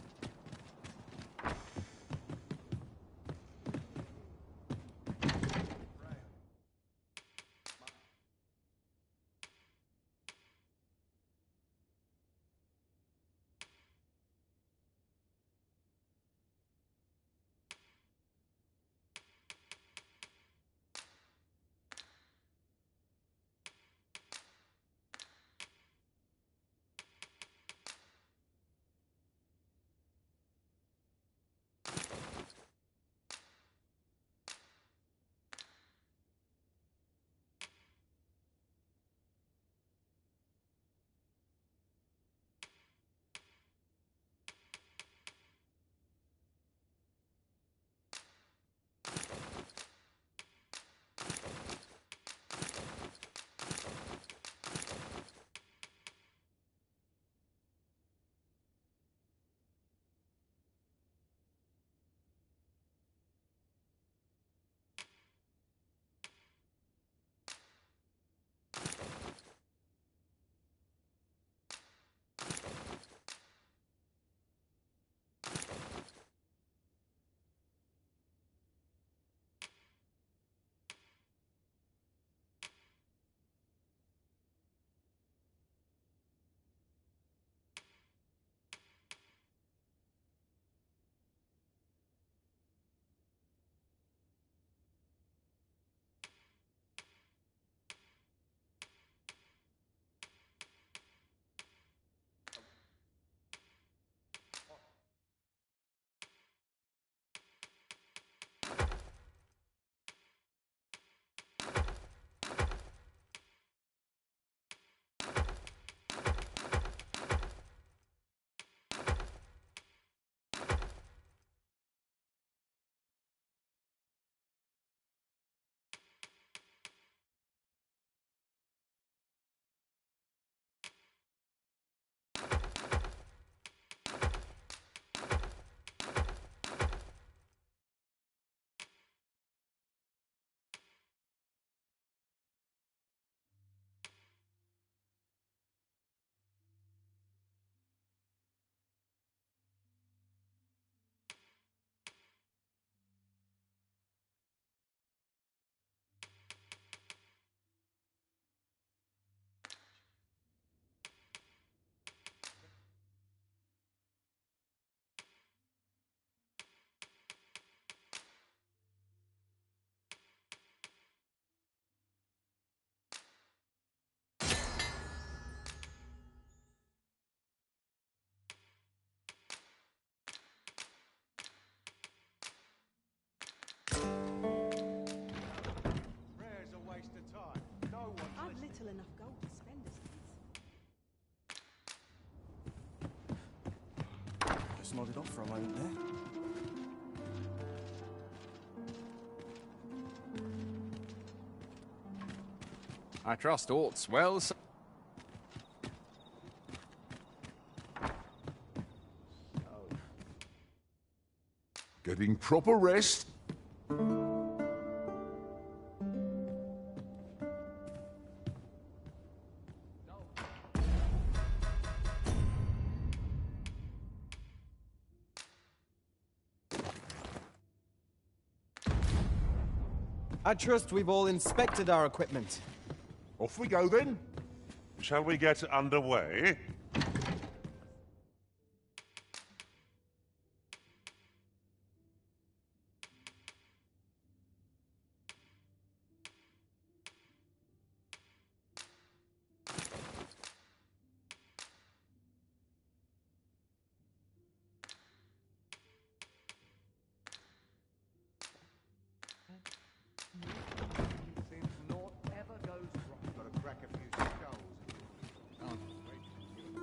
Just nodded off for a moment there. I trust aught's well. Getting proper rest. I trust we've all inspected our equipment. Off we go then. Shall we get underway?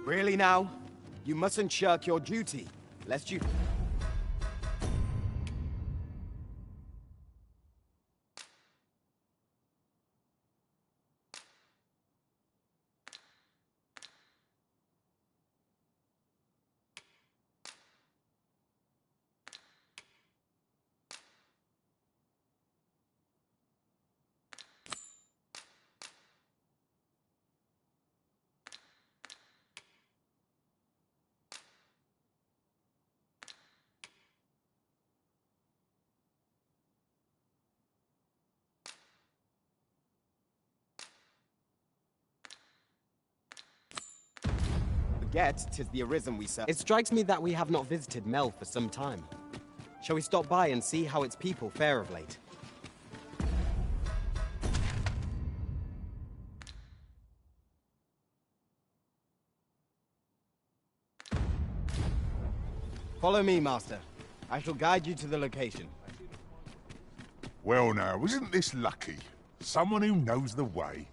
Really now? You mustn't shirk your duty, lest you... Forget 'tis the Arisen we serve. It strikes me that we have not visited Mel for some time. Shall we stop by and see how its people fare of late? Follow me, Master. I shall guide you to the location. Well now, isn't this lucky? Someone who knows the way.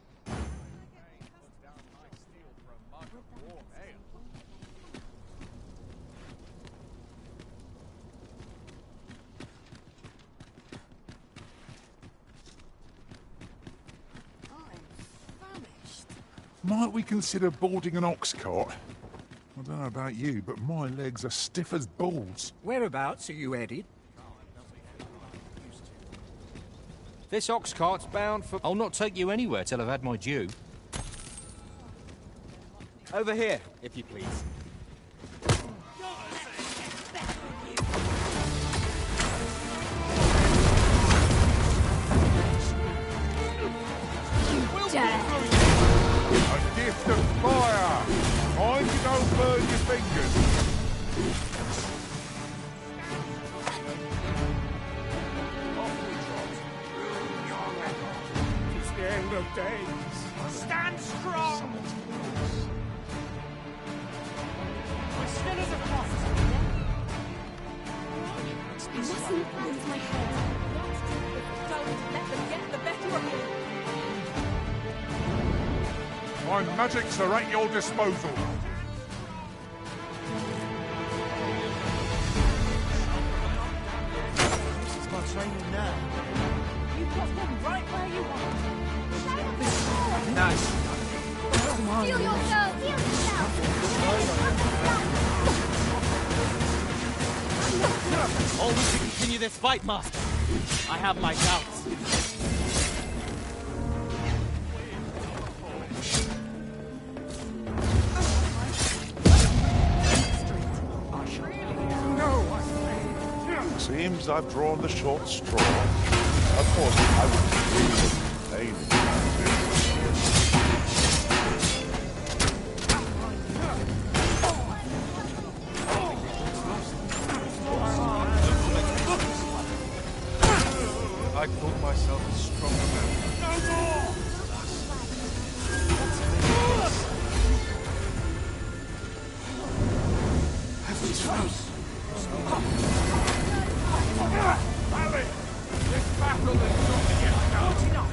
Might we consider boarding an ox cart? I don't know about you, but my legs are stiff as balls. Whereabouts are you headed? This ox cart's bound for... I'll not take you anywhere till I've had my due. Over here, if you please. A gift of fire! Mind you don't burn your fingers! It's the end of days. Stand strong! We're still as a prophet. I mustn't lose my head. Don't let them get the better of me. My magics are at your disposal. This is my training now. You got them right where you want. Nice. Come on. Heal yourself! Heal yourself! Always to continue this fight, Master. I have my doubts. Seems I've drawn the short straw. Of course, I would really pain. I thought myself a stronger man. No more! Valley! This battle is not yet done.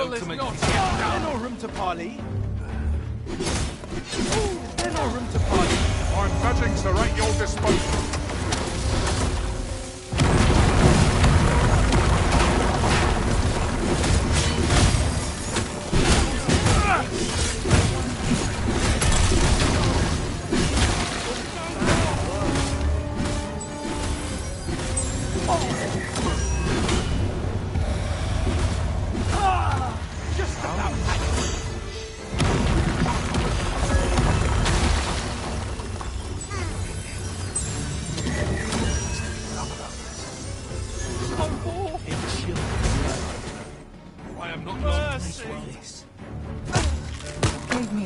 There's no room to parley. There's no room to parley. I'm magics are at your disposal.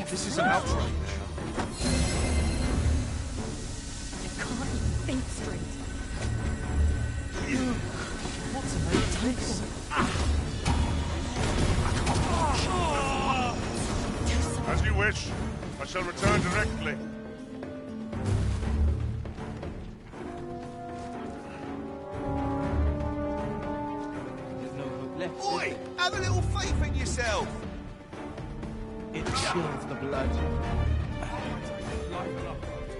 This is an outrage. I can't even think straight. What's a mate takes? As you wish. I shall return directly. There's no hope left. Oi! Have a little faith in yourself! It chills the blood.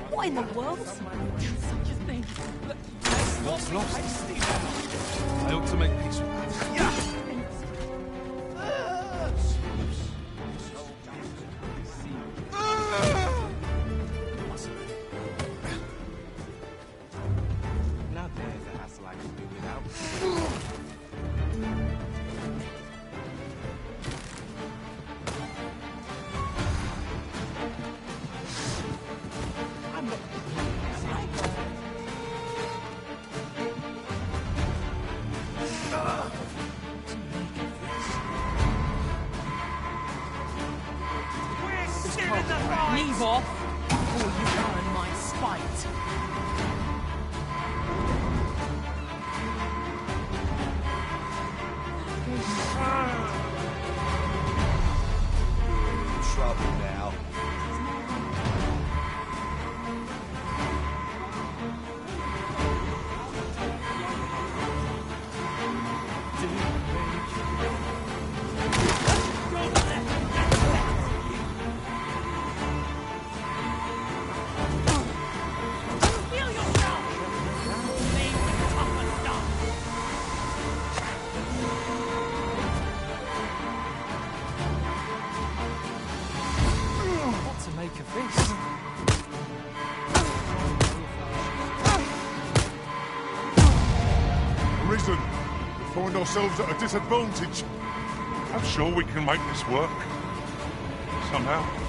What in the world? Such a thing. What's lost? I hope to make peace with that. Yeah! Now there's a hassle I can do without. Leave off, or you earn my spite. Trouble now. Feel listen. We find ourselves at a disadvantage. I'm sure we can make this work. Somehow.